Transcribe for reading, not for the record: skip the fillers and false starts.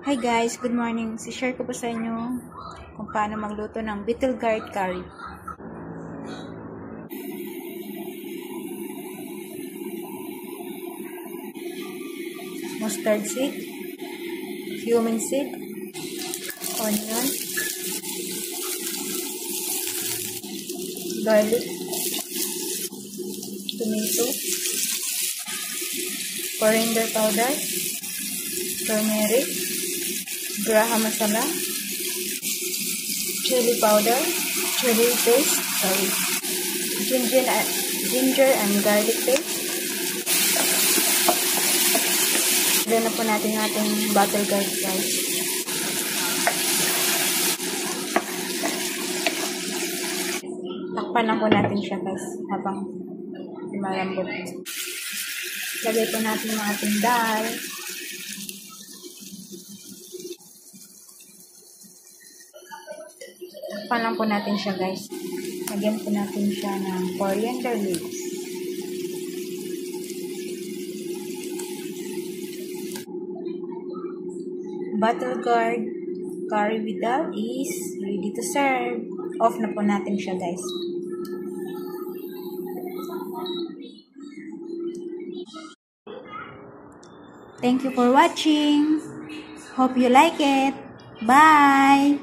Hi guys, good morning. Si-share ko po sa inyo kung paano magluto ng beetle gourd curry. Mustard seed, cumin seed, onion, garlic, tomato, coriander powder, turmeric, garam masala, chili powder, chili paste, ginger and garlic paste. Ilagay na po natin yung ating beetle gourd guys. Takpan lang po natin siya guys habang malambot. Lagay po natin yung ating dal. Takpan lang po natin siya guys. Lagyan po natin siya ng coriander leaves. Beetle gourd curry with dal is ready to serve. Off na po natin siya guys. Thank you for watching. Hope you like it. Bye!